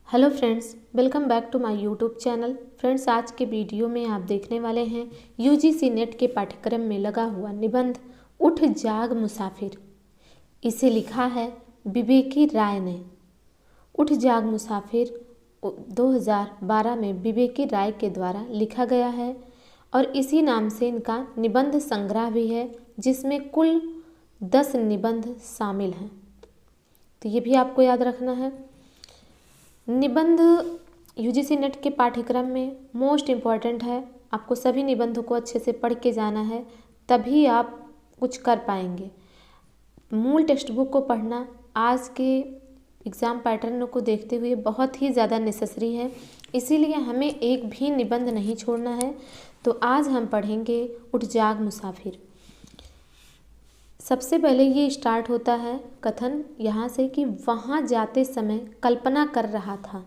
Hello friends, welcome back to my YouTube channel. Friends, आज के video में आप देखने वाले हैं यूजीसी नेट के पाठ्यक्रम में लगा हुआ निबंध उठ जाग मुसाफिर। इसे लिखा है विवेकी राय ने। उठ जाग मुसाफिर 2012 में विवेकी राय के द्वारा लिखा गया है और इसी नाम से इनका निबंध संग्रह भी है, जिसमें कुल 10 निबंध शामिल हैं। तो ये भी आपको याद रखना है। निबंध यूजीसी नेट के पाठ्यक्रम में मोस्ट इम्पॉर्टेंट है। आपको सभी निबंधों को अच्छे से पढ़ के जाना है, तभी आप कुछ कर पाएंगे। मूल टेक्स्ट बुक को पढ़ना आज के एग्ज़ाम पैटर्न को देखते हुए बहुत ही ज़्यादा नेसेसरी है, इसीलिए हमें एक भी निबंध नहीं छोड़ना है। तो आज हम पढ़ेंगे उठ जाग मुसाफिर। सबसे पहले ये स्टार्ट होता है कथन यहाँ से कि वहाँ जाते समय कल्पना कर रहा था।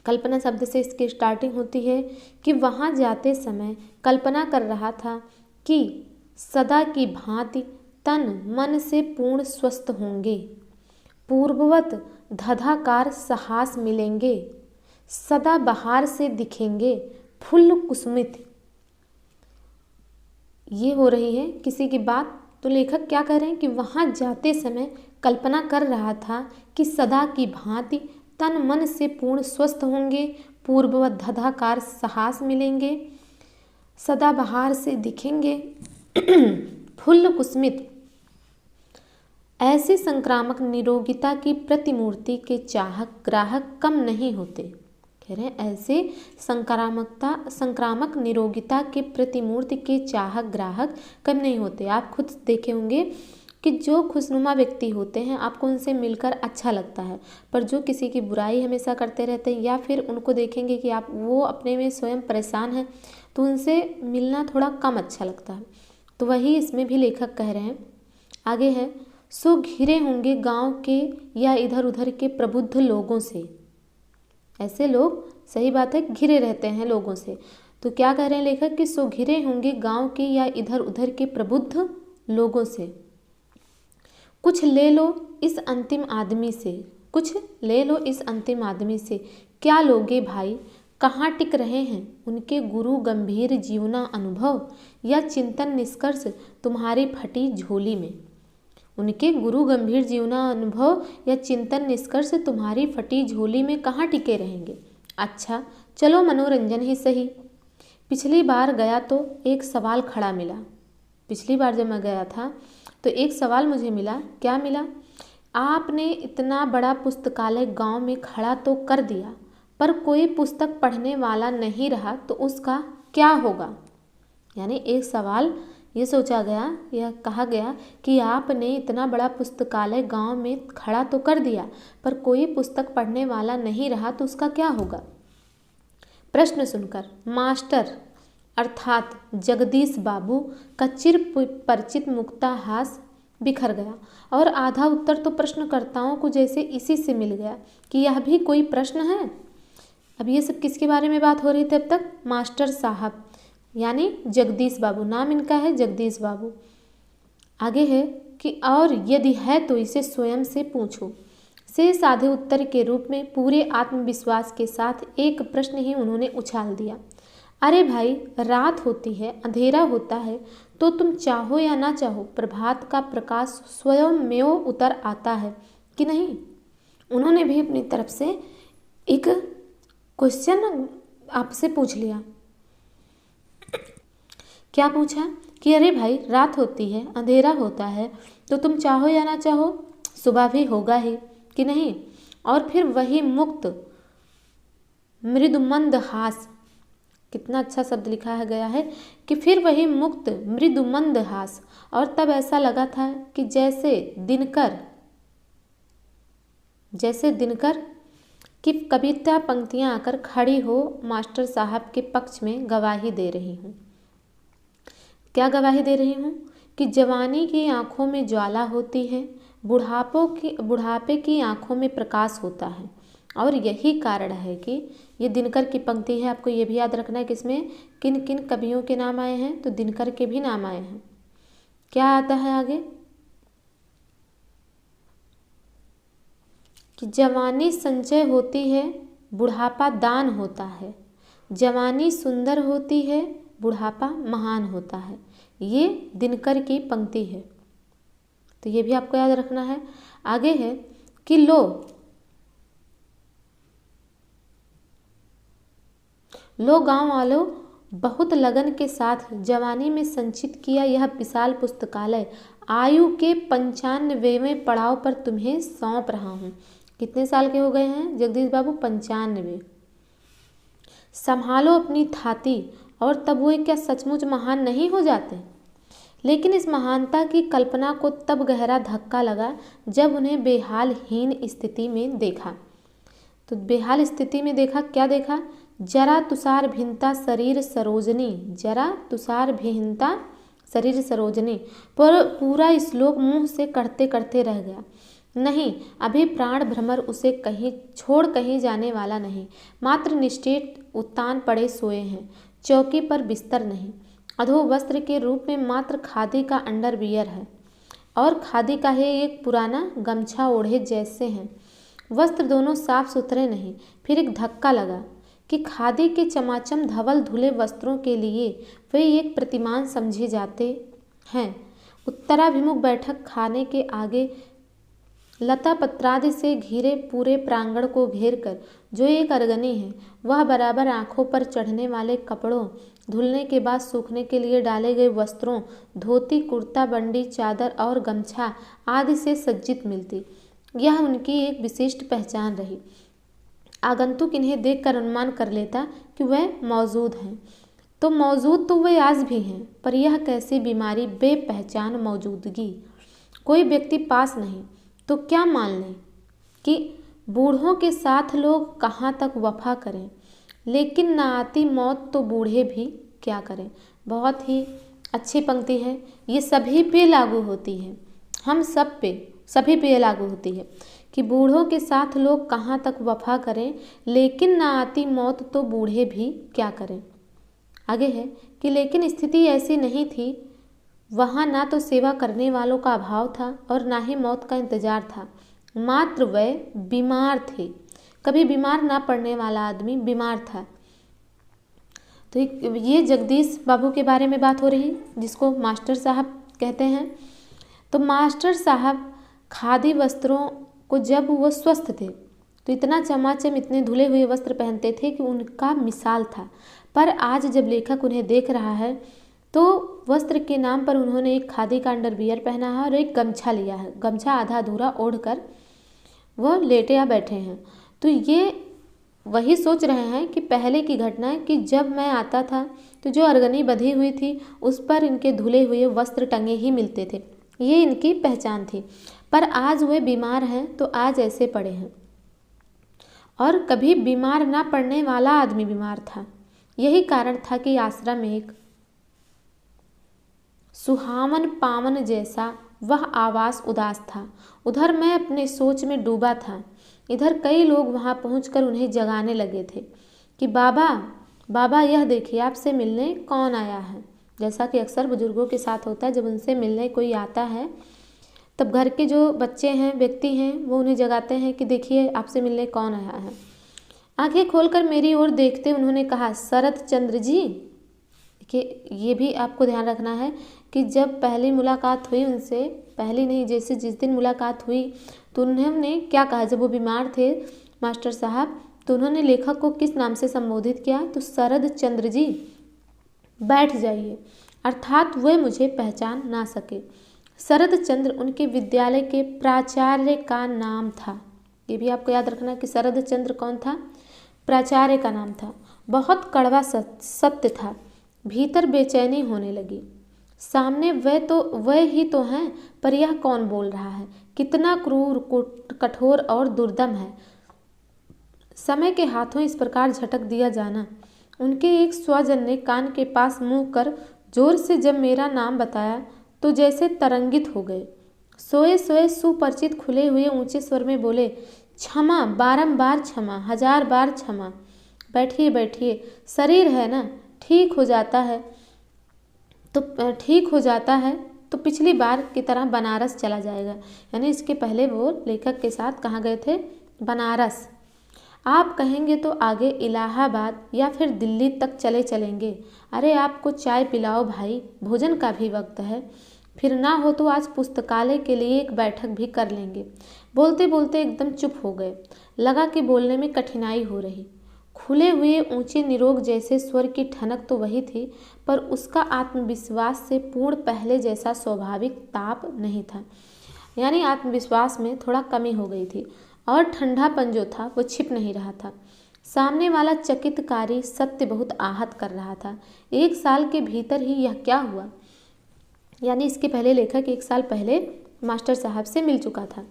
कल्पना शब्द से इसकी स्टार्टिंग होती है कि वहाँ जाते समय कल्पना कर रहा था कि सदा की भांति तन मन से पूर्ण स्वस्थ होंगे, पूर्ववत धधाकार साहस मिलेंगे, सदा बहार से दिखेंगे फुल्ल कुसुमित। ये हो रही है किसी की बात। तो लेखक क्या कह रहे हैं कि वहाँ जाते समय कल्पना कर रहा था कि सदा की भांति तन मन से पूर्ण स्वस्थ होंगे, पूर्ववत धधाकार साहस मिलेंगे, सदा बहार से दिखेंगे फुल्ल कुसुमित। ऐसी संक्रामक निरोगिता की प्रतिमूर्ति के चाहक ग्राहक कम नहीं होते। कह रहे हैं ऐसे संक्रामक निरोगिता के प्रतिमूर्ति के चाहक ग्राहक कम नहीं होते। आप खुद देखे होंगे कि जो खुशनुमा व्यक्ति होते हैं आपको उनसे मिलकर अच्छा लगता है, पर जो किसी की बुराई हमेशा करते रहते हैं या फिर उनको देखेंगे कि आप वो अपने में स्वयं परेशान हैं, तो उनसे मिलना थोड़ा कम अच्छा लगता है। तो वही इसमें भी लेखक कह रहे हैं। आगे है, सो घिरे होंगे गाँव के या इधर उधर के प्रबुद्ध लोगों से। ऐसे लोग, सही बात है, घिरे रहते हैं लोगों से। तो क्या कह रहे हैं लेखक कि सो घिरे होंगे गांव के या इधर उधर के प्रबुद्ध लोगों से। कुछ ले लो इस अंतिम आदमी से, कुछ ले लो इस अंतिम आदमी से। क्या लोगे भाई, कहाँ टिक रहे हैं उनके गुरु गंभीर जीवना अनुभव या चिंतन निष्कर्ष तुम्हारी फटी झोली में। उनके गुरु गंभीर जीवना अनुभव या चिंतन निष्कर्ष तुम्हारी फटी झोली में कहाँ टिके रहेंगे। अच्छा चलो मनोरंजन ही सही। पिछली बार गया तो एक सवाल खड़ा मिला। पिछली बार जब मैं गया था तो एक सवाल मुझे मिला। क्या मिला? आपने इतना बड़ा पुस्तकालय गांव में खड़ा तो कर दिया, पर कोई पुस्तक पढ़ने वाला नहीं रहा तो उसका क्या होगा। यानी एक सवाल ये सोचा गया या कहा गया कि आपने इतना बड़ा पुस्तकालय गांव में खड़ा तो कर दिया, पर कोई पुस्तक पढ़ने वाला नहीं रहा तो उसका क्या होगा। प्रश्न सुनकर मास्टर अर्थात जगदीश बाबू का चिर परिचित मुक्ताहास बिखर गया और आधा उत्तर तो प्रश्नकर्ताओं को जैसे इसी से मिल गया कि यह भी कोई प्रश्न है। अब ये सब किसके बारे में बात हो रही थी अब तक? मास्टर साहब यानी जगदीश बाबू, नाम इनका है जगदीश बाबू। आगे है कि और यदि है तो इसे स्वयं से पूछो। से साधे उत्तर के रूप में पूरे आत्मविश्वास के साथ एक प्रश्न ही उन्होंने उछाल दिया। अरे भाई, रात होती है, अंधेरा होता है, तो तुम चाहो या ना चाहो प्रभात का प्रकाश स्वयं में उतर आता है कि नहीं। उन्होंने भी अपनी तरफ से एक क्वेश्चन आपसे पूछ लिया। क्या पूछा कि अरे भाई, रात होती है, अंधेरा होता है, तो तुम चाहो या ना चाहो सुबह भी होगा ही कि नहीं। और फिर वही मुक्त मृदुमंद हास, कितना अच्छा शब्द लिखा है गया है कि फिर वही मुक्त मृदुमंद हास। और तब ऐसा लगा था कि जैसे दिनकर की कविता पंक्तियां आकर खड़ी हो मास्टर साहब के पक्ष में गवाही दे रही हूँ। क्या गवाही दे रही हूँ कि जवानी की आँखों में ज्वाला होती है, बुढ़ापे की आँखों में प्रकाश होता है। और यही कारण है कि ये दिनकर की पंक्ति है। आपको ये भी याद रखना है कि इसमें किन किन कवियों के नाम आए हैं, तो दिनकर के भी नाम आए हैं। क्या आता है आगे? कि जवानी संचय होती है, बुढ़ापा दान होता है। जवानी सुंदर होती है, बुढ़ापा महान होता है। ये दिनकर की पंक्ति है, तो ये भी आपको याद रखना है। आगे है कि लो गांव वालों, बहुत लगन के साथ जवानी में संचित किया यह विशाल पुस्तकालय आयु के 95वें पड़ाव पर तुम्हें सौंप रहा हूँ। कितने साल के हो गए हैं जगदीश बाबू? 95। संभालो अपनी थाती, और तब वो क्या सचमुच महान नहीं हो जाते? लेकिन इस महानता की कल्पना को तब गहरा धक्का लगा जब उन्हें बेहाल हीन स्थिति में देखा। तो बेहाल स्थिति में देखा, क्या देखा? जरा तुषार भिन्नता शरीर सरोजनी, जरा तुषार भिन्नता शरीर सरोजनी। पर पूरा श्लोक मुंह से करते करते रह गया। नहीं, अभी प्राण भ्रमर उसे कहीं छोड़ कहीं जाने वाला नहीं। मात्र निश्चेत उत्तान पड़े सोए हैं, चौकी पर बिस्तर नहीं। अधो वस्त्र के रूप में मात्र खादी का अंडरवियर है, और खादी का ही एक पुराना गमछा ओढ़े जैसे हैं। वस्त्र दोनों साफ सुथरे नहीं। फिर एक धक्का लगा कि खादी के चमाचम धवल धुले वस्त्रों के लिए वे एक प्रतिमान समझे जाते हैं। उत्तराभिमुख बैठक खाने के आगे लता पत्रादि से घिरे पूरे प्रांगण को घेरकर जो एक अरगनी है, वह बराबर आंखों पर चढ़ने वाले कपड़ों, धुलने के बाद सूखने के लिए डाले गए वस्त्रों, धोती, कुर्ता, बंडी, चादर और गमछा आदि से सज्जित मिलती। यह उनकी एक विशिष्ट पहचान रही। आगंतुक इन्हें देखकर अनुमान कर लेता कि वह मौजूद हैं। तो मौजूद तो वे आज भी हैं, पर यह कैसी बीमारी बेपहचान मौजूदगी। कोई व्यक्ति पास नहीं तो क्या मान लें कि बूढ़ों के साथ लोग कहाँ तक वफा करें, लेकिन ना आती मौत तो बूढ़े भी क्या करें। बहुत ही अच्छी पंक्ति है, ये सभी पे लागू होती है, हम सब पे, सभी पे लागू होती है कि बूढ़ों के साथ लोग कहाँ तक वफा करें, लेकिन ना आती मौत तो बूढ़े भी क्या करें। आगे है कि लेकिन स्थिति ऐसी नहीं थी। वहाँ ना तो सेवा करने वालों का अभाव था और ना ही मौत का इंतजार था। मात्र वह बीमार थे। कभी बीमार ना पड़ने वाला आदमी बीमार था। तो ये जगदीश बाबू के बारे में बात हो रही, जिसको मास्टर साहब कहते हैं। तो मास्टर साहब खादी वस्त्रों को जब वो स्वस्थ थे तो इतना चमाचम इतने धुले हुए वस्त्र पहनते थे कि उनका मिसाल था। पर आज जब लेखक उन्हें देख रहा है तो वस्त्र के नाम पर उन्होंने एक खादी का अंडरवियर पहना है और एक गमछा लिया है। गमछा आधा अधूरा ओढ़कर वो लेटे या बैठे हैं। तो ये वही सोच रहे हैं कि पहले की घटना है कि जब मैं आता था तो जो अरगनी बंधी हुई थी उस पर इनके धुले हुए वस्त्र टंगे ही मिलते थे। ये इनकी पहचान थी। पर आज वे बीमार हैं तो आज ऐसे पड़े हैं। और कभी बीमार ना पड़ने वाला आदमी बीमार था। यही कारण था कि आश्रम में एक सुहावन पावन जैसा वह आवास उदास था। उधर मैं अपने सोच में डूबा था। इधर कई लोग वहां पहुंचकर उन्हें जगाने लगे थे कि बाबा बाबा, यह देखिए आपसे मिलने कौन आया है। जैसा कि अक्सर बुजुर्गों के साथ होता है, जब उनसे मिलने कोई आता है तब घर के जो बच्चे हैं, व्यक्ति हैं, वो उन्हें जगाते हैं कि देखिए आपसे मिलने कौन आया है। आंखें खोलकर मेरी ओर देखते उन्होंने कहा, शरद चंद्र जी। कि ये भी आपको ध्यान रखना है कि जब पहली मुलाकात हुई उनसे, पहली नहीं, जैसे जिस दिन मुलाकात हुई तो उन्होंने क्या कहा, जब वो बीमार थे मास्टर साहब, तो उन्होंने लेखक को किस नाम से संबोधित किया, तो शरद चंद्र जी बैठ जाइए। अर्थात वे मुझे पहचान ना सके। शरद चंद्र उनके विद्यालय के प्राचार्य का नाम था। ये भी आपको याद रखना कि शरद चंद्र कौन था, प्राचार्य का नाम था। बहुत कड़वा सत्य था। भीतर बेचैनी होने लगी। सामने वह ही तो हैं, पर यह कौन बोल रहा है, कितना क्रूर, कठोर और दुर्दम है। समय के हाथों इस प्रकार झटक दिया जाना। उनके एक स्वजन ने कान के पास मुंह कर जोर से जब मेरा नाम बताया तो जैसे तरंगित हो गए। सोए सोए सुपरिचित खुले हुए ऊंचे स्वर में बोले, क्षमा, बारंबार क्षमा, 1000 बार क्षमा। बैठिए बैठिए, शरीर है ना, ठीक हो जाता है तो पिछली बार की तरह बनारस चला जाएगा। यानी इसके पहले वो लेखक के साथ कहाँ गए थे, बनारस। आप कहेंगे तो आगे इलाहाबाद या फिर दिल्ली तक चले चलेंगे। अरे आपको चाय पिलाओ भाई, भोजन का भी वक्त है। फिर ना हो तो आज पुस्तकालय के लिए एक बैठक भी कर लेंगे। बोलते बोलते एकदम चुप हो गए। लगा कि बोलने में कठिनाई हो रही। खुले हुए ऊंचे निरोग जैसे स्वर की ठनक तो वही थी, पर उसका आत्मविश्वास से पूर्ण पहले जैसा स्वाभाविक ताप नहीं था। यानी आत्मविश्वास में थोड़ा कमी हो गई थी और ठंडापन जो था वो छिप नहीं रहा था। सामने वाला चकितकारी सत्य बहुत आहत कर रहा था। 1 साल के भीतर ही यह क्या हुआ? यानी इसके पहले लेखक 1 साल पहले मास्टर साहब से मिल चुका था।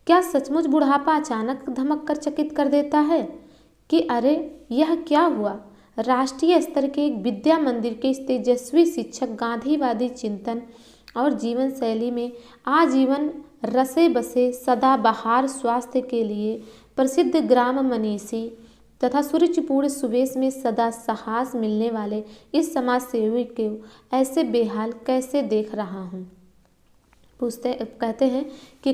क्या सचमुच बुढ़ापा अचानक धमक कर चकित कर देता है कि अरे यह क्या हुआ? राष्ट्रीय स्तर के एक विद्या मंदिर के इस तेजस्वी शिक्षक गांधीवादी चिंतन और जीवन शैली में आजीवन रसे बसे सदाबहार स्वास्थ्य के लिए प्रसिद्ध ग्राम मनीषी तथा सूरजपूर्ण सुवेश में सदा साहस मिलने वाले इस समाज सेवी को ऐसे बेहाल कैसे देख रहा हूँ। कहते हैं कि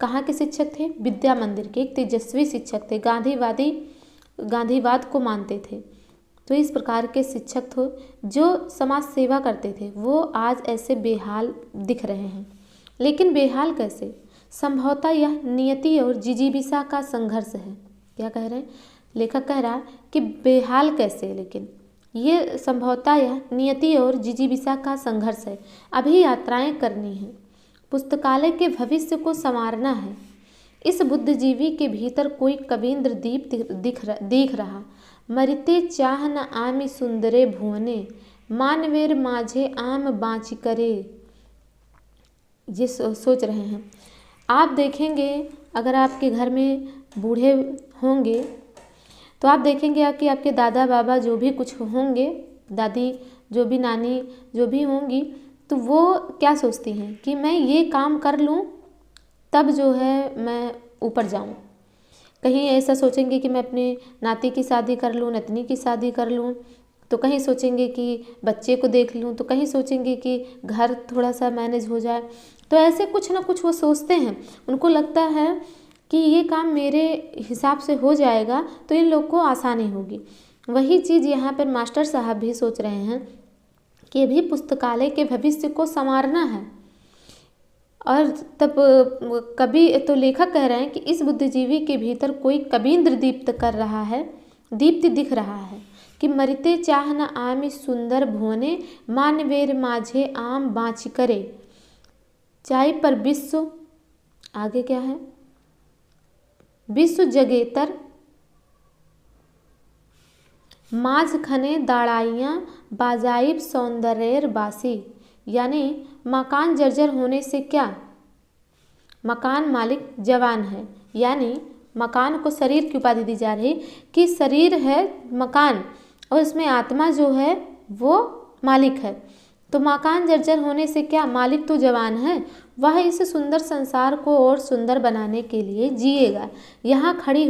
कहाँ के शिक्षक थे? विद्या मंदिर के एक तेजस्वी शिक्षक थे, गांधीवाद को मानते थे। तो इस प्रकार के शिक्षक थे जो समाज सेवा करते थे, वो आज ऐसे बेहाल दिख रहे हैं। लेकिन बेहाल कैसे? संभवतः यह नियति और जिजीविषा का संघर्ष है। क्या कह रहे हैं? लेखक कह रहा है कि बेहाल कैसे, लेकिन ये संभवतः यह नियति और जिजीविषा का संघर्ष है। अभी यात्राएं करनी है, पुस्तकालय के भविष्य को संवारना है। इस बुद्धिजीवी के भीतर कोई कवींद्र दीप दिख रहा। मरिते चाह न आमि सुंदरे भुवने, मानवेर माझे आम बाँच करे। ये सोच रहे हैं। आप देखेंगे अगर आपके घर में बूढ़े होंगे तो आप देखेंगे कि आपके दादा बाबा जो भी कुछ होंगे, दादी जो भी, नानी जो भी होंगी, तो वो क्या सोचती हैं कि मैं ये काम कर लूँ तब जो है मैं ऊपर जाऊँ। कहीं ऐसा सोचेंगे कि मैं अपने नाती की शादी कर लूँ, नतनी की शादी कर लूँ, तो कहीं सोचेंगे कि बच्चे को देख लूँ, तो कहीं सोचेंगे कि घर थोड़ा सा मैनेज हो जाए। तो ऐसे कुछ ना कुछ वो सोचते हैं। उनको लगता है कि ये काम मेरे हिसाब से हो जाएगा तो इन लोग को आसानी होगी। वही चीज़ यहाँ पर मास्टर साहब भी सोच रहे हैं कि अभी पुस्तकालय के भविष्य को संवारना है। और तब कवि तो लेखक कह रहे हैं कि इस बुद्धिजीवी के भीतर कोई कवींद्र दीप्त कर रहा है, दीप्ति दिख रहा है कि मरिते चाह न आमि सुंदर भुवने, मानवेर माझे आम बाँच करे। चाय पर विश्व, आगे क्या है? विश्व जगेतर माझ खने दाड़ाइयाँ बाजाइब सौंदर्यर बासी। यानी मकान जर्जर होने से क्या, मकान मालिक जवान है। यानी मकान को शरीर की उपाधि दी जा रही कि शरीर है मकान और इसमें आत्मा जो है वो मालिक है। तो मकान जर्जर होने से क्या, मालिक तो जवान है, वह इस सुंदर संसार को और सुंदर बनाने के लिए जिएगा। यहाँ खड़े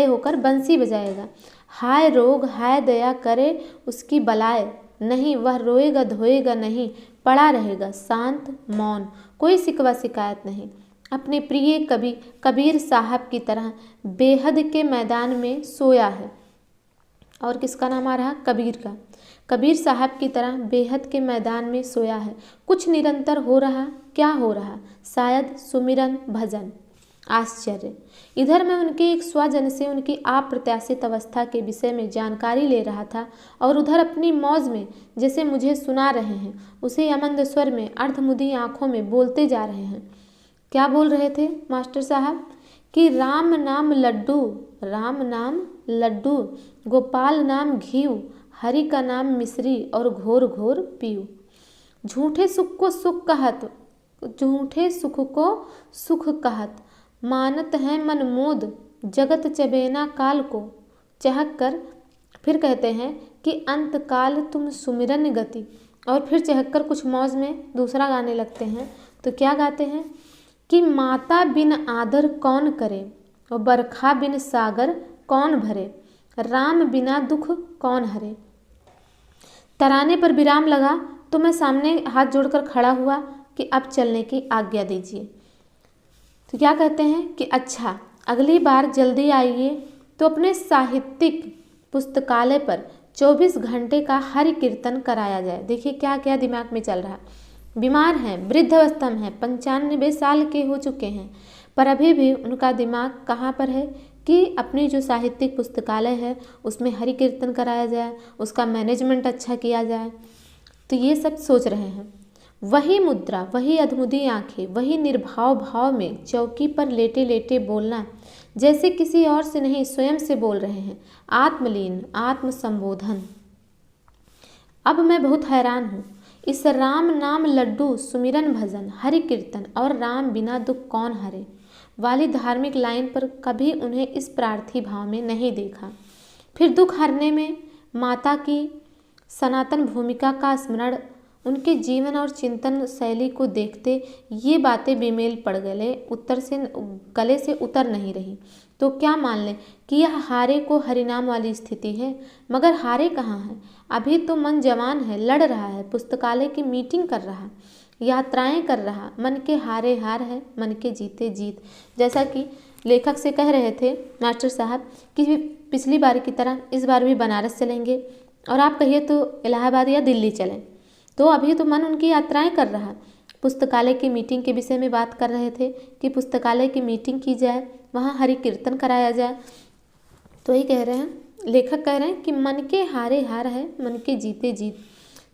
होकर बंसी बजाएगा। हाय रोग हाय दया करे उसकी बलाए, नहीं वह रोएगा धोएगा नहीं, पड़ा रहेगा शांत मौन, कोई शिकवा शिकायत नहीं। अपने प्रिय कबीर साहब की तरह बेहद के मैदान में सोया है। और किसका नाम आ रहा? कबीर का। कबीर साहब की तरह बेहद के मैदान में सोया है। कुछ निरंतर हो रहा, क्या हो रहा? शायद सुमिरन भजन। आश्चर्य। इधर मैं उनके एक स्वजन से उनकी अप्रत्याशित अवस्था के विषय में जानकारी ले रहा था और उधर अपनी मौज में जैसे मुझे सुना रहे हैं उसे अमंद स्वर में अर्धमुदी आंखों में बोलते जा रहे हैं। क्या बोल रहे थे मास्टर साहब? कि राम नाम लड्डू, गोपाल नाम घीव, हरि का नाम मिश्री और घोर घोर पीऊ। झूठे सुख को सुख कहत, मानत है मन मोद, जगत चबेना काल को चहक कर। फिर कहते हैं कि अंत काल तुम सुमिरन गति, और फिर चहक कर कुछ मौज में दूसरा गाने लगते हैं। तो क्या गाते हैं कि माता बिन आदर कौन करे, और बरखा बिन सागर कौन भरे, राम बिना दुख कौन हरे। तराने पर विराम लगा तो मैं सामने हाथ जोड़कर खड़ा हुआ कि अब चलने की आज्ञा दीजिए। तो क्या कहते हैं कि अच्छा अगली बार जल्दी आइए तो अपने साहित्यिक पुस्तकालय पर 24 घंटे का हरि कीर्तन कराया जाए। देखिए क्या क्या दिमाग में चल रहा है। बीमार हैं, वृद्धावस्था में हैं, 95 साल के हो चुके हैं, पर अभी भी उनका दिमाग कहाँ पर है कि अपनी जो साहित्यिक पुस्तकालय है उसमें हरि कीर्तन कराया जाए, उसका मैनेजमेंट अच्छा किया जाए। तो ये सब सोच रहे हैं। वही मुद्रा, वही अधमुदी आंखें, वही निर्भाव भाव में चौकी पर लेटे लेटे बोलना, जैसे किसी और से नहीं स्वयं से बोल रहे हैं। आत्मलीन, आत्म संबोधन। अब मैं बहुत हैरान हूँ। इस राम नाम लड्डू, सुमिरन भजन, हरि कीर्तन और राम बिना दुख कौन हरे वाली धार्मिक लाइन पर कभी उन्हें इस प्रार्थी भाव में नहीं देखा। फिर दुख हरने में माता की सनातन भूमिका का स्मरण, उनके जीवन और चिंतन शैली को देखते ये बातें बेमेल पड़ गले से उतर नहीं रही। तो क्या मान लें कि यह हारे को हरिनाम वाली स्थिति है? मगर हारे कहाँ है? अभी तो मन जवान है, लड़ रहा है, पुस्तकालय की मीटिंग कर रहा, यात्राएं कर रहा। मन के हारे हार है, मन के जीते जीत। जैसा कि लेखक से कह रहे थे मास्टर साहब कि पिछली बार की तरह इस बार भी बनारस चलेंगे और आप कहिए तो इलाहाबाद या दिल्ली चलें। तो अभी तो मन उनकी यात्राएं कर रहा। पुस्तकालय की मीटिंग के विषय में बात कर रहे थे कि पुस्तकालय की मीटिंग की जाए, वहाँ हरि कीर्तन कराया जाए। तो ये कह रहे हैं, लेखक कह रहे हैं कि मन के हारे हार है, मन के जीते जीत।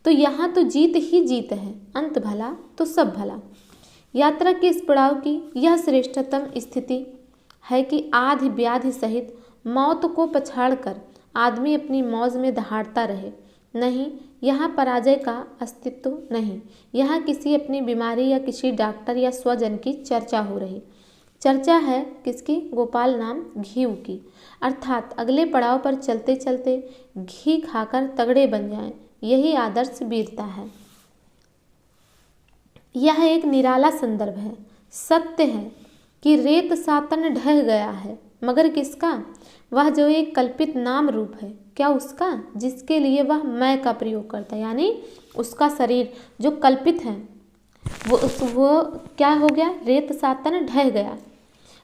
तो यहाँ तो जीत ही जीत है, अंत भला तो सब भला। यात्रा के इस पड़ाव की यह श्रेष्ठतम स्थिति है कि आधि व्याधि सहित मौत को पछाड़कर आदमी अपनी मौज में दहाड़ता रहे। नहीं, यहाँ पराजय का अस्तित्व नहीं। यहाँ किसी अपनी बीमारी या किसी डॉक्टर या स्वजन की चर्चा हो रही। चर्चा है किसकी? गोपाल नाम घी की, अर्थात अगले पड़ाव पर चलते चलते घी खाकर तगड़े बन जाएं। यही आदर्श वीरता है। यह एक निराला संदर्भ है। सत्य है कि रेत सातन ढह गया है, मगर किसका? वह जो एक कल्पित नाम रूप है, क्या उसका? जिसके लिए वह मैं का प्रयोग करता है, यानी उसका शरीर जो कल्पित है वो क्या हो गया? रेत सातन ढह गया।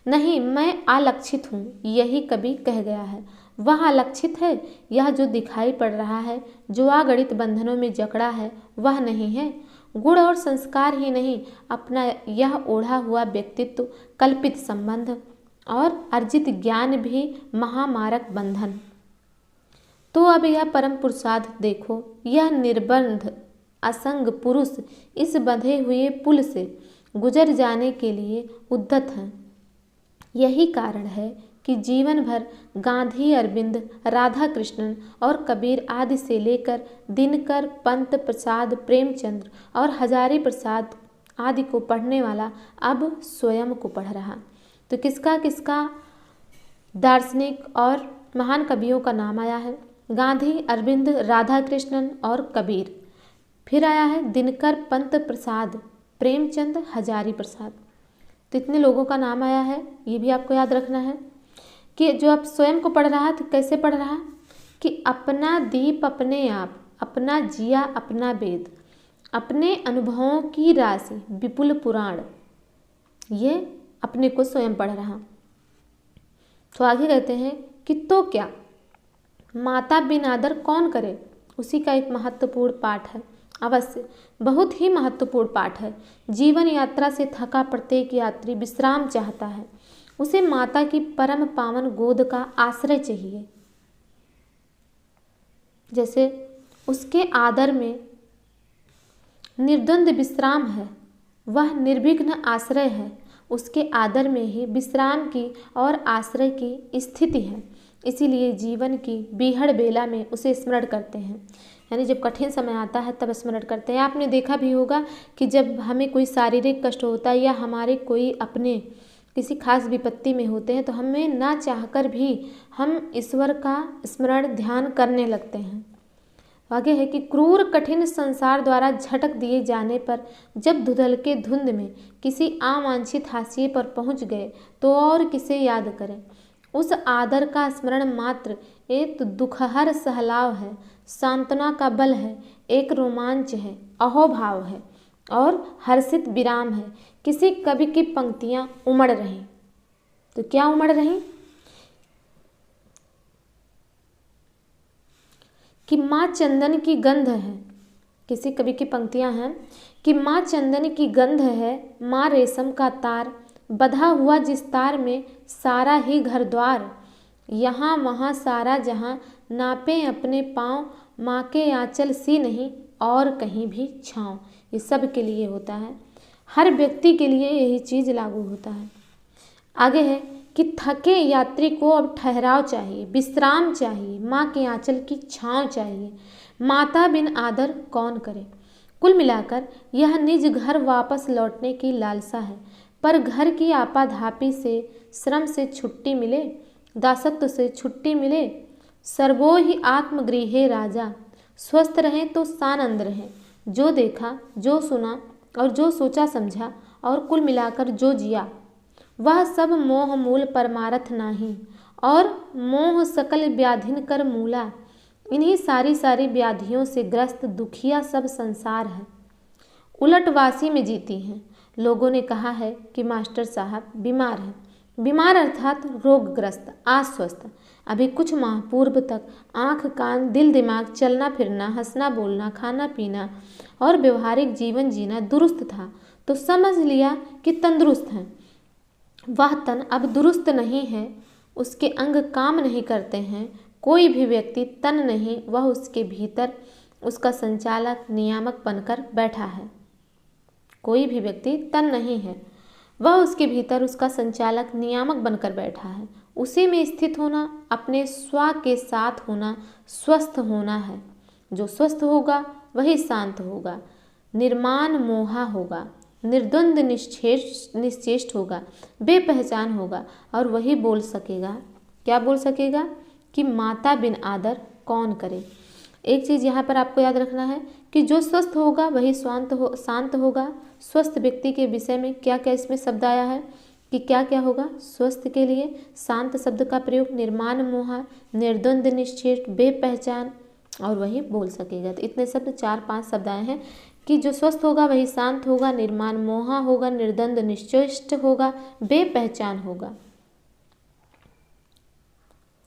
नहीं, मैं अलक्षित हूँ, यही कवि कह गया है। वह अलक्षित है। यह जो दिखाई पड़ रहा है, जो अगणित बंधनों में जकड़ा है, वह नहीं है। गुण और संस्कार ही नहीं, अपना यह ओढ़ा हुआ व्यक्तित्व कल्पित संबंध और अर्जित ज्ञान भी महामारक बंधन। तो अब यह परम पुरुषार्थ देखो, यह निर्बंध असंग पुरुष इस बंधे हुए पुल से गुजर जाने के लिए उद्यत हैं। यही कारण है कि जीवन भर गांधी, अरविंद, राधा कृष्णन और कबीर आदि से लेकर दिनकर, पंत प्रसाद, प्रेमचंद्र और हजारी प्रसाद आदि को पढ़ने वाला अब स्वयं को पढ़ रहा। तो किसका किसका दार्शनिक और महान कवियों का नाम आया है? गांधी, अरविंद, राधा कृष्णन और कबीर। फिर आया है दिनकर, पंत प्रसाद, प्रेमचंद, हजारी प्रसाद। तो इतने लोगों का नाम आया है। ये भी आपको याद रखना है कि जो आप स्वयं को पढ़ रहा है तो कैसे पढ़ रहा है कि अपना दीप अपने आप, अपना जिया अपना वेद, अपने अनुभवों की राशि विपुल पुराण, ये अपने को स्वयं पढ़ रहा। तो आगे कहते हैं कि तो क्या माता बिन आदर कौन करे, उसी का एक महत्वपूर्ण पाठ है। अवश्य बहुत ही महत्वपूर्ण पाठ है। जीवन यात्रा से थका प्रत्येक यात्री विश्राम चाहता है। उसे माता की परम पावन गोद का आश्रय चाहिए। जैसे उसके आदर में निर्द्वंद विश्राम है, वह निर्विघ्न आश्रय है। उसके आदर में ही विश्राम की और आश्रय की स्थिति है। इसीलिए जीवन की बीहड़ बेला में उसे स्मरण करते हैं, यानी जब कठिन समय आता है तब स्मरण करते हैं। आपने देखा भी होगा कि जब हमें कोई शारीरिक कष्ट होता है या हमारे कोई अपने किसी खास विपत्ति में होते हैं तो हमें ना चाहकर भी हम ईश्वर का स्मरण ध्यान करने लगते हैं। आगे है कि क्रूर कठिन संसार द्वारा झटक दिए जाने पर जब धुंधल के धुंध में किसी अवांछित हाशिए पर पहुंच गए तो और किसे याद करें। उस आदर का स्मरण मात्र एक दुखहर सहलाव है, सांत्वना का बल है, एक रोमांच है, अहोभाव है। और हर्षित विराम है। किसी कवि की पंक्तियाँ उमड़ रहीं। तो क्या उमड़ रहीं कि माँ चंदन की गंध है। किसी कवि की पंक्तियाँ हैं कि माँ चंदन की गंध है, माँ रेशम का तार, बंधा हुआ जिस तार में सारा ही घर द्वार, यहाँ वहाँ सारा जहाँ नापे अपने पाँव, माँ के आंचल सी नहीं और कहीं भी छाँव। ये सब के लिए होता है, हर व्यक्ति के लिए यही चीज़ लागू होता है। आगे है कि थके यात्री को अब ठहराव चाहिए, विश्राम चाहिए, माँ के आंचल की छाँव चाहिए, माता बिन आदर कौन करे। कुल मिलाकर यह निज घर वापस लौटने की लालसा है, पर घर की आपाधापी से, श्रम से छुट्टी मिले, दासत्व से छुट्टी मिले, सर्वो ही आत्मगृहे राजा, स्वस्थ रहें तो सानंद रहें। जो देखा, जो सुना और जो सोचा समझा और कुल मिलाकर जो जिया, वह सब मोह मूल परमारथ नाही, और मोह सकल व्याधिन कर मूला। इन्हीं सारी व्याधियों से ग्रस्त दुखिया सब संसार है, उलटवासी में जीती हैं। लोगों ने कहा है कि मास्टर साहब बीमार हैं। बीमार अर्थात रोगग्रस्त, अस्वस्थ। अभी कुछ माह पूर्व तक आँख कान दिल दिमाग, चलना फिरना, हंसना बोलना, खाना पीना और व्यवहारिक जीवन जीना दुरुस्त था, तो समझ लिया कि तंदुरुस्त हैं। वह तन अब दुरुस्त नहीं है, उसके अंग काम नहीं करते हैं। कोई भी व्यक्ति तन नहीं, वह उसके भीतर उसका संचालक नियामक बनकर बैठा है। कोई भी व्यक्ति तन नहीं है, वह उसके भीतर उसका संचालक नियामक बनकर बैठा है। उसी में स्थित होना, अपने स्व के साथ होना, स्वस्थ होना है। जो स्वस्थ होगा वही शांत होगा, निर्माण मोहा होगा, निर्द्वंद निश्चेष्ट होगा, बेपहचान होगा, और वही बोल सकेगा। क्या बोल सकेगा कि माता बिन आदर कौन करे। एक चीज़ यहाँ पर आपको याद रखना है कि जो स्वस्थ होगा वही शांत होगा। स्वस्थ व्यक्ति के विषय में क्या क्या इसमें शब्द आया है कि क्या क्या होगा। स्वस्थ के लिए शांत शब्द का प्रयोग, निर्माण मोहा, निर्द्वंद निश्चेष्ट, बेपहचान, और वही बोल सकेगा। तो इतने शब्द 4-5 शब्द आए हैं कि जो स्वस्थ होगा वही शांत होगा, निर्माण मोहा होगा, निर्द्वंद निश्चेष्ट होगा, बेपहचान होगा।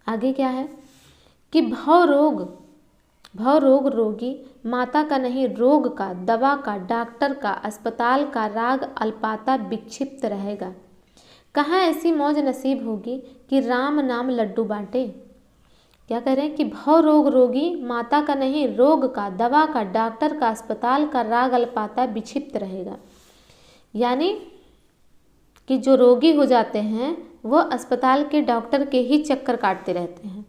आगे क्या है कि भव रोग रोगी, माता का नहीं रोग का, दवा का, डॉक्टर का, अस्पताल का राग अल्पाता विक्षिप्त रहेगा। कहाँ ऐसी मौज नसीब होगी कि राम नाम लड्डू बांटे। क्या कह रहे हैं कि भव रोग रोगी, माता का नहीं रोग का, दवा का, डॉक्टर का, अस्पताल का राग अल्पाता विक्षिप्त रहेगा। यानी कि जो रोगी हो जाते हैं वो अस्पताल के डॉक्टर के ही चक्कर काटते रहते हैं,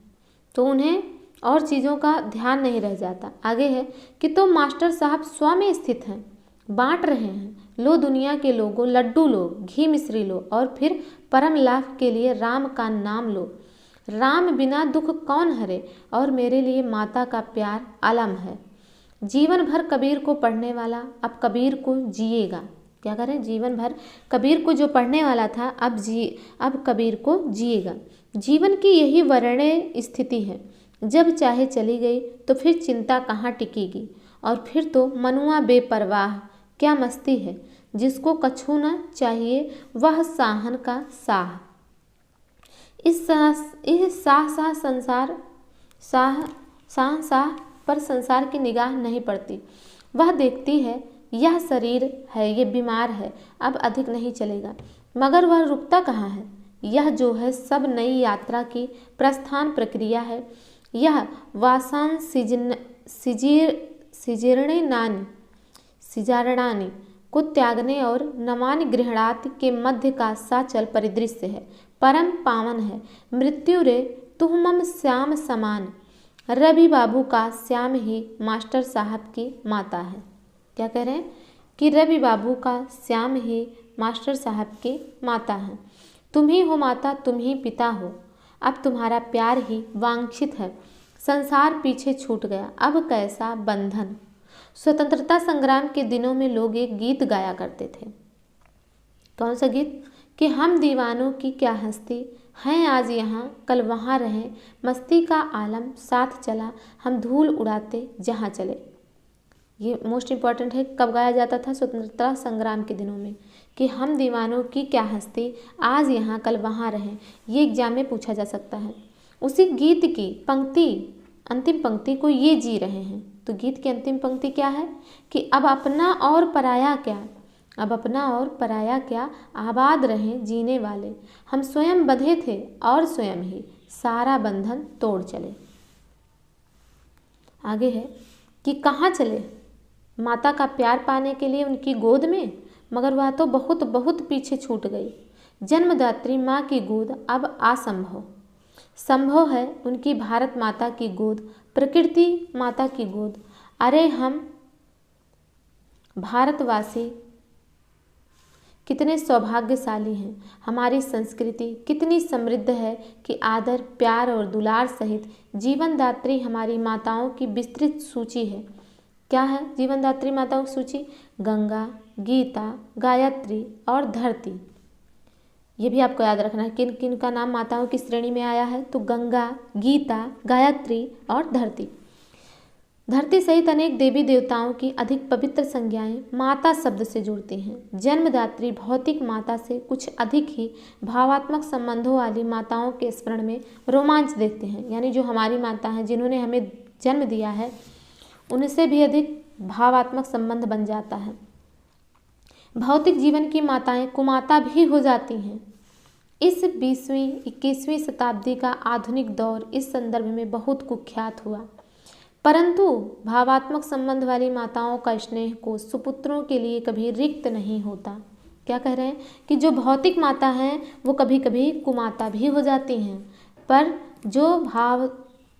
तो उन्हें और चीज़ों का ध्यान नहीं रह जाता। आगे है कि तो मास्टर साहब स्व में स्थित हैं, बांट रहे हैं, लो दुनिया के लोगों, लड्डू लो, घी मिश्री लो, और फिर परम लाभ के लिए राम का नाम लो। राम बिना दुख कौन हरे, और मेरे लिए माता का प्यार आलम है। जीवन भर कबीर को पढ़ने वाला अब कबीर को जिएगा। क्या करें, जीवन भर कबीर को जो पढ़ने वाला था अब कबीर को जिएगा। जीवन की यही वर्ण्य स्थिति है, जब चाहे चली गई तो फिर चिंता कहाँ टिकेगी, और फिर तो मनुआ बेपरवाह, क्या मस्ती है, जिसको कछु न चाहिए वह साहन का साह। इस साह संसार साह पर संसार की निगाह नहीं पड़ती। वह देखती है यह शरीर है, ये बीमार है, अब अधिक नहीं चलेगा, मगर वह रुकता कहाँ है। यह जो है सब नई यात्रा की प्रस्थान प्रक्रिया है। यह वासान सिजारणानी को त्यागने और नमानि गृहणाति के मध्य का साचल परिदृश्य है, परम पावन है। मृत्यु रे तुह मम श्याम समान, रवि बाबू का श्याम ही मास्टर साहब की माता है। क्या कह रहे हैं कि रवि बाबू का श्याम ही मास्टर साहब की माता है। तुम ही हो माता, तुम ही पिता हो, अब तुम्हारा प्यार ही वांछित है। संसार पीछे छूट गया, अब कैसा बंधन। स्वतंत्रता संग्राम के दिनों में लोग एक गीत गाया करते थे। कौन सा गीत कि हम दीवानों की क्या हस्ती हैं, आज यहाँ कल वहाँ रहें, मस्ती का आलम साथ चला, हम धूल उड़ाते जहाँ चले। ये मोस्ट इम्पॉर्टेंट है। कब गाया जाता था? स्वतंत्रता संग्राम के दिनों में, कि हम दीवानों की क्या हस्ती, आज यहाँ कल वहाँ रहें। ये एग्जाम में पूछा जा सकता है। उसी गीत की पंक्ति, अंतिम पंक्ति को ये जी रहे हैं। तो गीत की अंतिम पंक्ति क्या है? कि अब अपना और पराया क्या, अब अपना और पराया क्या, आबाद रहें जीने वाले। हम स्वयं बंधे थे और स्वयं ही सारा बंधन तोड़ चले। आगे है कि कहाँ चले माता का प्यार पाने के लिए उनकी गोद में, मगर वह तो बहुत बहुत पीछे छूट गई। जन्मदात्री माँ की गोद अब असंभव, संभव है उनकी भारत माता की गोद, प्रकृति माता की गोद। अरे हम भारतवासी कितने सौभाग्यशाली हैं, हमारी संस्कृति कितनी समृद्ध है कि आदर प्यार और दुलार सहित जीवनदात्री हमारी माताओं की विस्तृत सूची है। क्या है जीवनदात्री माताओं की सूची? गंगा, गीता, गायत्री और धरती। ये भी आपको याद रखना है किन किन का नाम माताओं की श्रेणी में आया है। तो गंगा, गीता, गायत्री और धरती। धरती सहित अनेक देवी देवताओं की अधिक पवित्र संज्ञाएं माता शब्द से जुड़ती हैं। जन्मदात्री भौतिक माता से कुछ अधिक ही भावात्मक संबंधों वाली माताओं के स्मरण में रोमांच देखते हैं। यानी जो हमारी माता हैं, जिन्होंने हमें जन्म दिया है, उनसे भी अधिक भावात्मक संबंध बन जाता है। भौतिक जीवन की माताएं कुमाता भी हो जाती हैं। इस 20वीं-21वीं शताब्दी का आधुनिक दौर इस संदर्भ में बहुत कुख्यात हुआ, परंतु भावात्मक संबंध वाली माताओं का स्नेह को सुपुत्रों के लिए कभी रिक्त नहीं होता। क्या कह रहे हैं? कि जो भौतिक माता हैं वो कभी कभी कुमाता भी हो जाती हैं, पर जो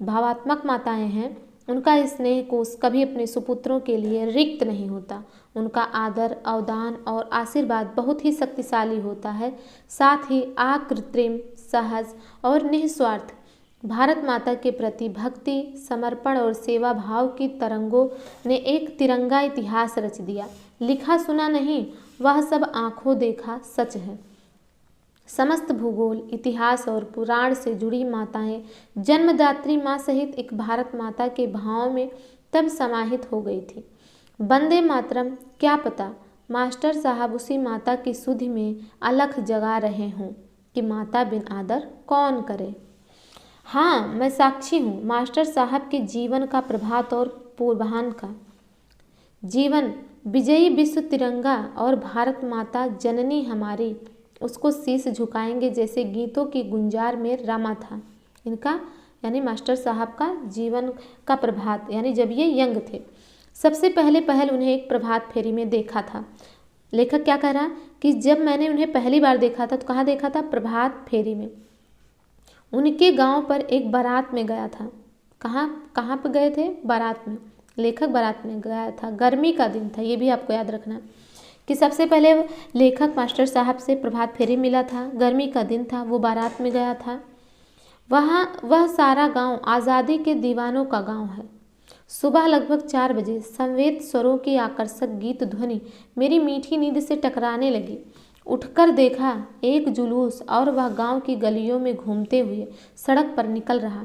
भावात्मक माताएं हैं उनका स्नेह कोष कभी अपने सुपुत्रों के लिए रिक्त नहीं होता। उनका आदर, अवदान और आशीर्वाद बहुत ही शक्तिशाली होता है, साथ ही अकृत्रिम, सहज और निस्वार्थ। भारत माता के प्रति भक्ति, समर्पण और सेवा भाव की तरंगों ने एक तिरंगा इतिहास रच दिया। लिखा सुना नहीं, वह सब आंखों देखा सच है। समस्त भूगोल, इतिहास और पुराण से जुड़ी माताएं जन्मदात्री माँ सहित एक भारत माता के भाव में तब समाहित हो गई थी। वंदे मातरम, क्या पता मास्टर साहब उसी माता की सुधि में अलख जगा रहे हों कि माता बिन आदर कौन करे। हाँ, मैं साक्षी हूँ मास्टर साहब के जीवन का प्रभात और पूर्वाह्न का। जीवन विजयी विश्व तिरंगा और भारत माता जननी हमारी, उसको शीश झुकाएंगे जैसे गीतों की गुंजार में रमा था। इनका यानी मास्टर साहब का जीवन का प्रभात, यानी जब ये यंग थे। सबसे पहले पहल उन्हें एक प्रभात फेरी में देखा था। लेखक क्या कह रहा कि जब मैंने उन्हें पहली बार देखा था तो कहाँ देखा था? प्रभात फेरी में। उनके गांव पर एक बारात में गया था। कहाँ पर गए थे? बारात में। लेखक बारात में गया था, गर्मी का दिन था। ये भी आपको याद रखना कि सबसे पहले लेखक मास्टर साहब से प्रभात फेरी मिला था, गर्मी का दिन था, वो बारात में गया था। वह सारा गांव आज़ादी के दीवानों का गांव है। सुबह लगभग 4 बजे संवेद स्वरों की आकर्षक गीत ध्वनि मेरी मीठी नींद से टकराने लगी। उठकर देखा एक जुलूस, और वह गांव की गलियों में घूमते हुए सड़क पर निकल रहा।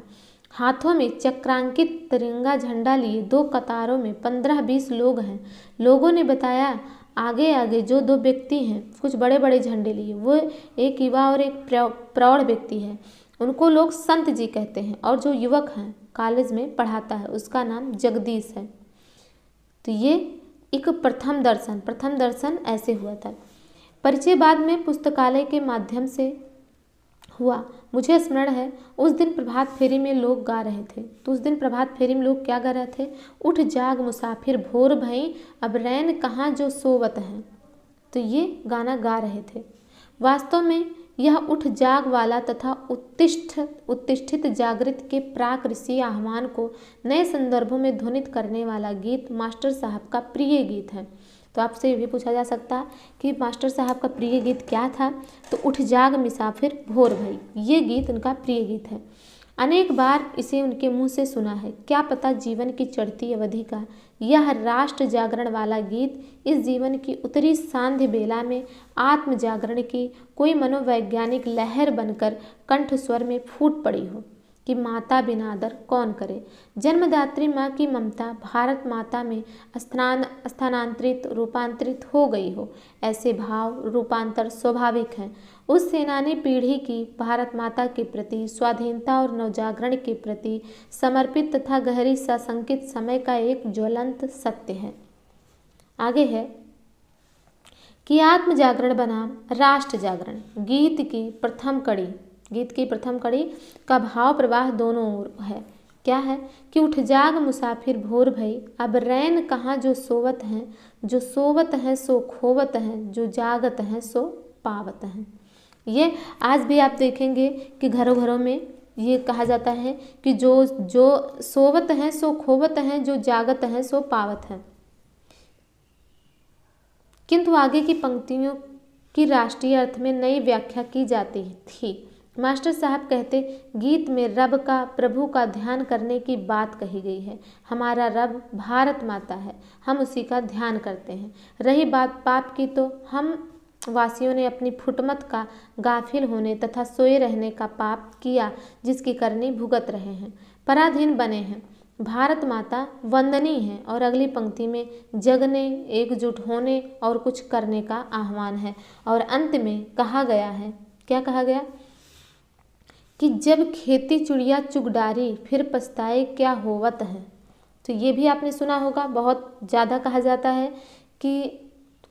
हाथों में चक्रांकित तिरंगा झंडा लिए 2 कतारों में 15-20 लोग हैं। लोगों ने बताया आगे आगे जो 2 व्यक्ति हैं कुछ बड़े बड़े झंडे लिए, वो एक युवा और एक प्रौढ़ व्यक्ति है। उनको लोग संत जी कहते हैं, और जो युवक हैं कॉलेज में पढ़ाता है उसका नाम जगदीश है। तो ये एक प्रथम दर्शन ऐसे हुआ था। परिचय बाद में पुस्तकालय के माध्यम से हुआ। मुझे स्मरण है उस दिन प्रभात फेरी में लोग गा रहे थे। तो उस दिन प्रभात फेरी में लोग क्या गा रहे थे? उठ जाग मुसाफिर भोर भई, अब रैन कहाँ जो सोवत हैं। तो ये गाना गा रहे थे। वास्तव में यह उठ जाग वाला तथा उत्तिष्ठित जागृत के प्राक ऋषि आह्वान को नए संदर्भों में ध्वनित करने वाला गीत मास्टर साहब का प्रिय गीत है। तो आपसे ये भी पूछा जा सकता है कि मास्टर साहब का प्रिय गीत क्या था? तो उठ जाग मुसाफिर भोर भई, ये गीत उनका प्रिय गीत है। अनेक बार इसे उनके मुंह से सुना है। क्या पता जीवन की चढ़ती अवधि का यह राष्ट्र जागरण वाला गीत इस जीवन की उत्तरी सांध्य बेला में आत्म जागरण की कोई मनोवैज्ञानिक लहर बनकर कंठ स्वर में फूट पड़ी हो। कि माता बिना आदर कौन करे। जन्मदात्री माँ की ममता भारत माता में स्थानांतरित रूपांतरित हो गई हो, ऐसे भाव रूपांतर स्वाभाविक हैं। उस सेनानी पीढ़ी की भारत माता के प्रति स्वाधीनता और नवजागरण के प्रति समर्पित तथा गहरी सशंकित समय का एक ज्वलंत सत्य है। आगे है कि आत्म जागरण बनाम राष्ट्र जागरण। गीत की प्रथम कड़ी का भाव प्रवाह दोनों ओर है। क्या है कि उठ जाग मुसाफिर भोर भई, अब रैन कहाँ जो सोवत हैं सो खोवत हैं, जो जागत हैं सो पावत हैं। ये आज भी आप देखेंगे कि घरों घरों में ये कहा जाता है कि जो सोवत हैं सो खोवत हैं, जो जागत हैं सो पावत हैं। किंतु आगे की पंक्तियों की राष्ट्रीय अर्थ में नई व्याख्या की जाती थी। मास्टर साहब कहते, गीत में रब का, प्रभु का ध्यान करने की बात कही गई है। हमारा रब भारत माता है, हम उसी का ध्यान करते हैं। रही बात पाप की, तो हम वासियों ने अपनी फुटमत का गाफिल होने तथा सोए रहने का पाप किया, जिसकी करनी भुगत रहे हैं, पराधीन बने हैं। भारत माता वंदनीय है। और अगली पंक्ति में जगने, एकजुट होने और कुछ करने का आह्वान है। और अंत में कहा गया है, क्या कहा गया कि जब खेती चिड़िया चुग डारी, फिर पछताए क्या होवत है। तो ये भी आपने सुना होगा, बहुत ज़्यादा कहा जाता है कि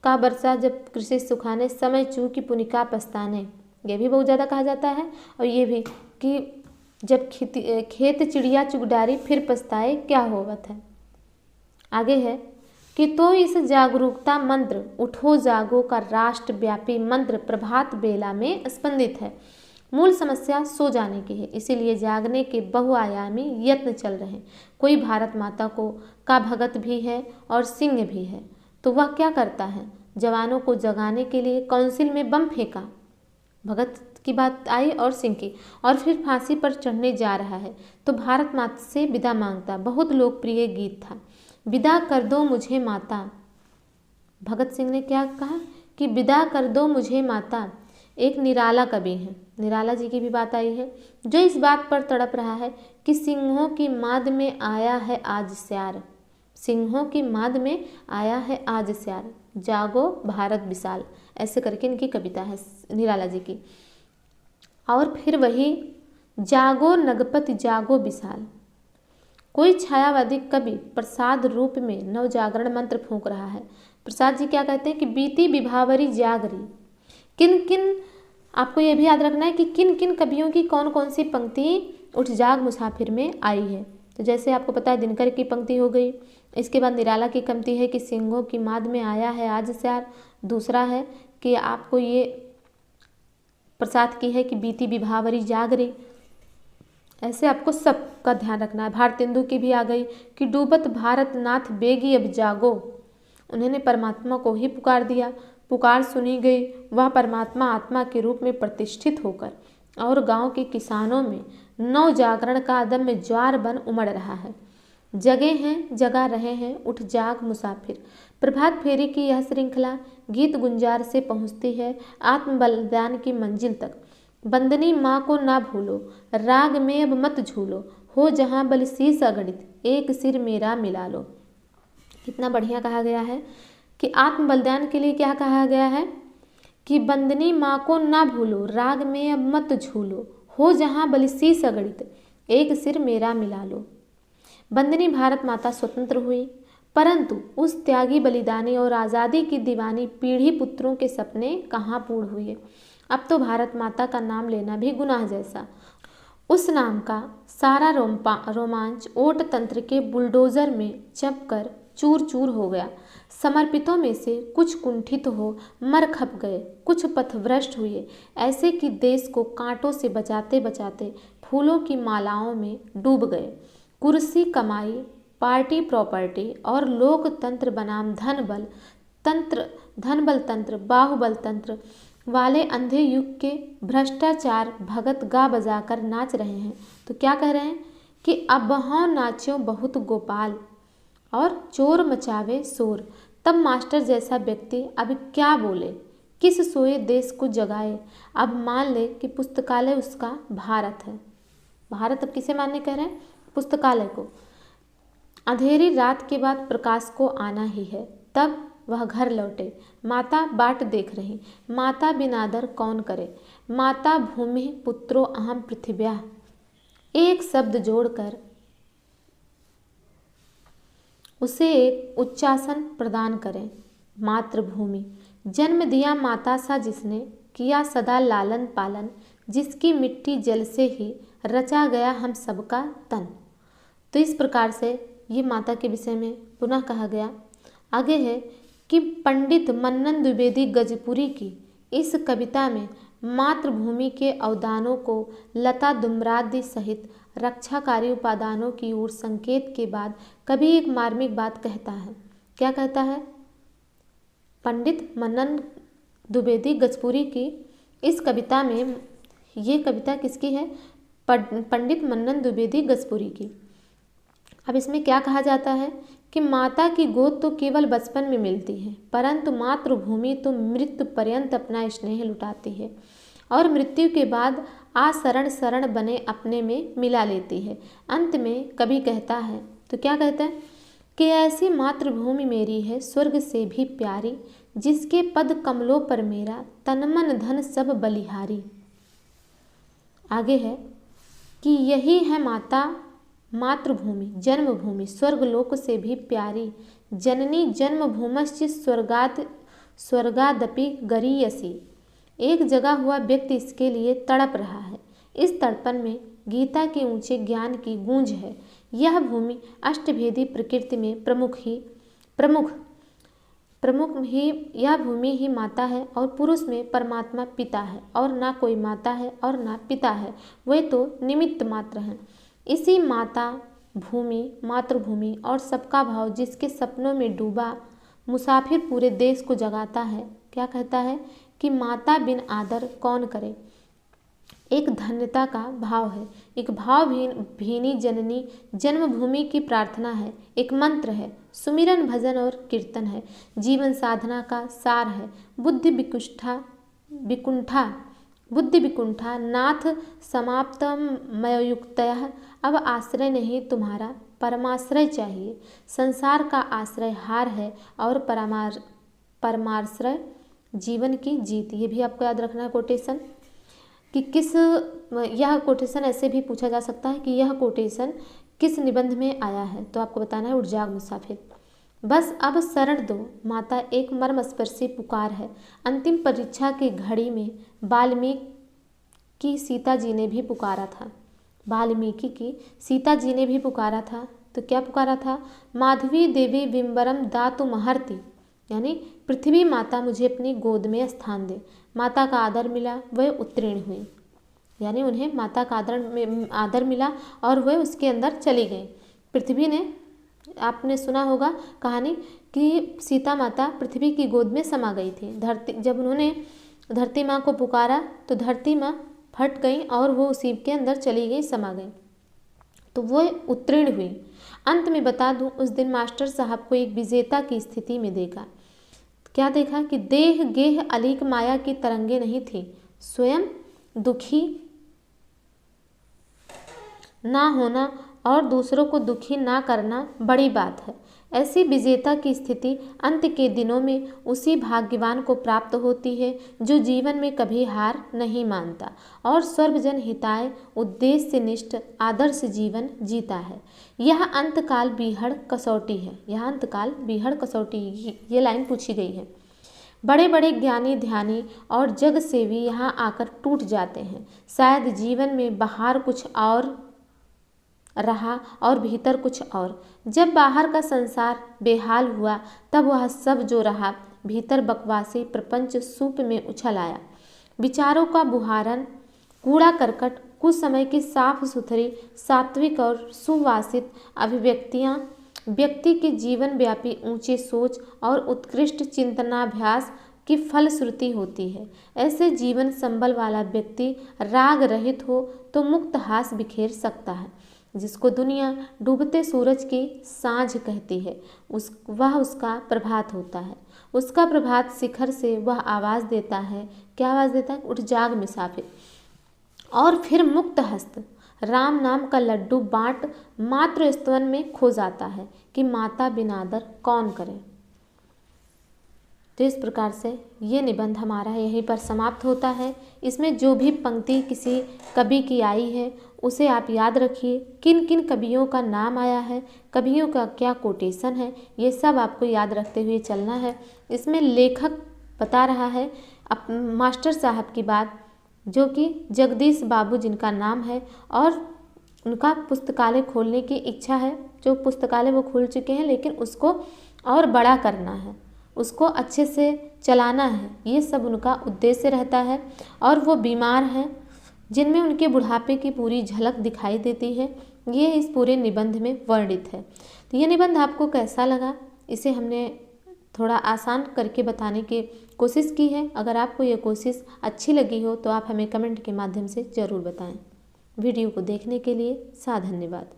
का बरसा जब कृषि सुखाने, समय चूकी पुनिका पछताने। ये भी बहुत ज़्यादा कहा जाता है। और ये भी कि जब खेत चिड़िया चुग डारी, फिर पछताए क्या होवत है। आगे है कि तो इस जागरूकता मंत्र, उठो जागो का राष्ट्रव्यापी मंत्र प्रभात बेला में स्पंदित है। मूल समस्या सो जाने की है, इसीलिए जागने के बहुआयामी यत्न चल रहे हैं। कोई भारत माता का भगत भी है और सिंह भी है, तो वह क्या करता है, जवानों को जगाने के लिए काउंसिल में बम फेंका, भगत की बात आई और सिंह की, और फिर फांसी पर चढ़ने जा रहा है तो भारत माता से विदा मांगता। बहुत लोकप्रिय गीत था, विदा कर दो मुझे माता। भगत सिंह ने क्या कहा कि विदा कर दो मुझे माता। एक निराला कवि है, निराला जी की भी बात आई है, जो इस बात पर तड़प रहा है कि सिंहों की माद में आया है आज स्यार, सिंहों की माद में आया है आज स्यार, जागो भारत विशाल। ऐसे करके इनकी कविता है निराला जी की। और फिर वही जागो नगपति जागो विशाल। कोई छायावादी कवि प्रसाद रूप में नवजागरण मंत्र फूंक रहा है। प्रसाद जी क्या कहते हैं कि बीती विभावरी जागरी। किन किन, आपको यह भी याद रखना है कि किन किन कवियों की कौन कौन सी पंक्ति उठ जाग मुसाफिर में आई है। तो जैसे आपको पता है दिनकर की पंक्ति हो गई, इसके बाद निराला की पंक्ति है कि सिंहों की माद में आया है आज स्यार। दूसरा है कि आपको ये प्रसाद की है कि बीती विभावरी जागरी। ऐसे आपको सबका ध्यान रखना है। भारतेंदु की भी आ गई कि डूबत भारत नाथ बेगी अब जागो। उन्होंने परमात्मा को ही पुकार दिया, पुकार सुनी गई, वह परमात्मा आत्मा के रूप में प्रतिष्ठित होकर और गांव के किसानों में नव जागरण का अदम्य ज्वार बन उमड़ रहा है। जगे हैं, जगा रहे हैं, उठ जाग मुसाफिर। प्रभात फेरी की यह श्रृंखला गीत गुंजार से पहुंचती है आत्म बलिदान की मंजिल तक। बंदनी माँ को ना भूलो, राग में अब मत झूलो, हो जहाँ बलिशीस अगणित, एक सिर मेरा मिला लो। कितना बढ़िया कहा गया है कि आत्म बलिदान के लिए क्या कहा गया है कि बंदनी माँ को ना भूलो, राग में अब मत झूलो, हो जहाँ बलिशीस अगणित, एक सिर मेरा मिला लो। बंदनी भारत माता स्वतंत्र हुई, परंतु उस त्यागी बलिदानी और आज़ादी की दीवानी पीढ़ी पुत्रों के सपने कहाँ पूर्ण हुए। अब तो भारत माता का नाम लेना भी गुनाह जैसा। उस नाम का सारा रोमांच ओट तंत्र के बुलडोजर में चपकर चूर चूर हो गया। समर्पितों में से कुछ कुंठित हो मर खप गए, कुछ पथभ्रष्ट हुए, ऐसे कि देश को कांटों से बचाते बचाते फूलों की मालाओं में डूब गए। कुर्सी, कमाई, पार्टी प्रॉपर्टी और लोकतंत्र बनाम धनबल तंत्र, बाहुबल तंत्र वाले अंधे युग के भ्रष्टाचार भगत गा बजा कर नाच रहे हैं। तो क्या कह रहे हैं कि अब हाँ नाचो बहुत गोपाल और चोर मचावे शोर। तब मास्टर जैसा व्यक्ति अब क्या बोले, किस सोए देश को जगाए। अब मान ले कि पुस्तकालय उसका भारत है। भारत अब किसे मान्य कह रहे हैं? पुस्तकालय को। अंधेरी रात के बाद प्रकाश को आना ही है, तब वह घर लौटे। माता बाट देख रही, माता बिन आदर कौन करे। माता भूमि पुत्रो अहम पृथिव्या, एक शब्द जोड़कर उसे एक उच्चासन प्रदान करें। मातृभूमि, जन्म दिया माता सा जिसने, किया सदा लालन पालन, जिसकी मिट्टी जल से ही रचा गया हम सबका तन। तो इस प्रकार से ये माता के विषय में पुनः कहा गया। आगे है कि पंडित मन्नन द्विवेदी गजपुरी की इस कविता में मातृभूमि के अवदानों को लता दुम्रादि सहित रक्षाकारी उपादानों की ओर संकेत के बाद कभी एक मार्मिक बात कहता है। क्या कहता है? पंडित मन्नन द्विवेदी गजपुरी की इस कविता में, ये कविता किसकी है? पंडित मन्नन द्विवेदी गजपुरी की। अब इसमें क्या कहा जाता है कि माता की गोद तो केवल बचपन में मिलती है, परंतु मातृभूमि तो मृत्यु पर्यंत अपना स्नेह लुटाती है और मृत्यु के बाद आशरण शरण बने अपने में मिला लेती है। अंत में कवि कहता है, तो क्या कहता है कि ऐसी मातृभूमि मेरी है स्वर्ग से भी प्यारी, जिसके पद कमलों पर मेरा तन मन धन सब बलिहारी। आगे है कि यही है माता मातृभूमि जन्मभूमि स्वर्गलोक से भी प्यारी, जननी जन्मभूमश्च स्वर्गादपि गरीयसी। एक जगा हुआ व्यक्ति इसके लिए तड़प रहा है। इस तड़पन में गीता के ऊंचे ज्ञान की गूंज है। यह भूमि अष्टभेदी प्रकृति में प्रमुख ही यह भूमि ही माता है और पुरुष में परमात्मा पिता है और ना कोई माता है और ना पिता है, वे तो निमित्त मात्र हैं। इसी माता भूमि मातृभूमि और सबका भाव जिसके सपनों में डूबा मुसाफिर पूरे देश को जगाता है। क्या कहता है कि माता बिन आदर कौन करे। एक धन्यता का भाव है, एक भाव भीनी जननी जन्मभूमि की प्रार्थना है, एक मंत्र है, सुमिरन भजन और कीर्तन है, जीवन साधना का सार है। बुद्धि विकुंठा नाथ समाप्तम मयोयुक्तयः, अब आश्रय नहीं तुम्हारा परमाश्रय चाहिए। संसार का आश्रय हार है और परमाश्रय जीवन की जीत। ये भी आपको याद रखना है कोटेशन कि यह कोटेशन ऐसे भी पूछा जा सकता है कि यह कोटेशन किस निबंध में आया है, तो आपको बताना है उठ जाग मुसाफिर। बस अब शरण दो माता एक मर्मस्पर्शी पुकार है। अंतिम परीक्षा की घड़ी में वाल्मीकि की सीता जी ने भी पुकारा था। वाल्मीकि की सीता जी ने भी पुकारा था, तो क्या पुकारा था? माधवी देवी विम्बरम दातु महर्ति, यानी पृथ्वी माता मुझे अपनी गोद में स्थान दे। माता का आदर मिला, वह उत्तीर्ण हुई, यानी उन्हें माता का आदर मिला और वह उसके अंदर चली गई। पृथ्वी ने, आपने सुना होगा कहानी कि सीता माता पृथ्वी की गोद में समा गई थी। जब उन्होंने धरती माँ को पुकारा तो धरती माँ फट गई और वो उसी के अंदर चली गई, समा गई, तो वो उत्तीर्ण हुई। अंत में बता दूं, उस दिन मास्टर साहब को एक विजेता की स्थिति में देखा। क्या देखा कि देह गेह अलीक माया की तरंगे नहीं थी। स्वयं दुखी ना होना और दूसरों को दुखी ना करना बड़ी बात है। ऐसी विजेता की स्थिति अंत के दिनों में उसी भाग्यवान को प्राप्त होती है जो जीवन में कभी हार नहीं मानता और सर्वजन हिताय उद्देश्य निष्ठ आदर्श जीवन जीता है। यह अंतकाल बीहड़ कसौटी है। यह अंतकाल बीहड़ कसौटी, ये लाइन पूछी गई है। बड़े बड़े ज्ञानी ध्यानी और जग सेवी यहाँ आकर टूट जाते हैं। शायद जीवन में बाहर कुछ और रहा और भीतर कुछ और। जब बाहर का संसार बेहाल हुआ तब वह सब जो रहा भीतर बकवासी प्रपंच सूप में उछल आया। विचारों का बुहारन, कूड़ा करकट, कुछ समय की साफ सुथरी सात्विक और सुवासित अभिव्यक्तियाँ व्यक्ति के जीवन व्यापी ऊंची सोच और उत्कृष्ट चिंतनाभ्यास की फलश्रुति होती है। ऐसे जीवन संबल वाला व्यक्ति राग रहित हो तो मुक्त हास बिखेर सकता है। जिसको दुनिया डूबते सूरज की सांझ कहती है, वह उसका प्रभात होता है। उसका प्रभात शिखर से वह आवाज़ देता है। क्या आवाज़ देता है? उठ जाग मुसाफिर। और फिर मुक्त हस्त राम नाम का लड्डू बाँट मातृ स्तवन में खो जाता है कि माता बिना आदर कौन करे। तो इस प्रकार से ये निबंध हमारा यहीं पर समाप्त होता है। इसमें जो भी पंक्ति किसी कवि की आई है उसे आप याद रखिए, किन किन कवियों का नाम आया है, कवियों का क्या कोटेशन है, ये सब आपको याद रखते हुए चलना है। इसमें लेखक बता रहा है मास्टर साहब की बात, जो कि जगदीश बाबू जिनका नाम है, और उनका पुस्तकालय खोलने की इच्छा है। जो पुस्तकालय वो खोल चुके हैं, लेकिन उसको और बड़ा करना है, उसको अच्छे से चलाना है, ये सब उनका उद्देश्य रहता है। और वो बीमार हैं, जिनमें उनके बुढ़ापे की पूरी झलक दिखाई देती है, ये इस पूरे निबंध में वर्णित है। तो ये निबंध आपको कैसा लगा, इसे हमने थोड़ा आसान करके बताने की कोशिश की है। अगर आपको ये कोशिश अच्छी लगी हो तो आप हमें कमेंट के माध्यम से ज़रूर बताएं। वीडियो को देखने के लिए धन्यवाद।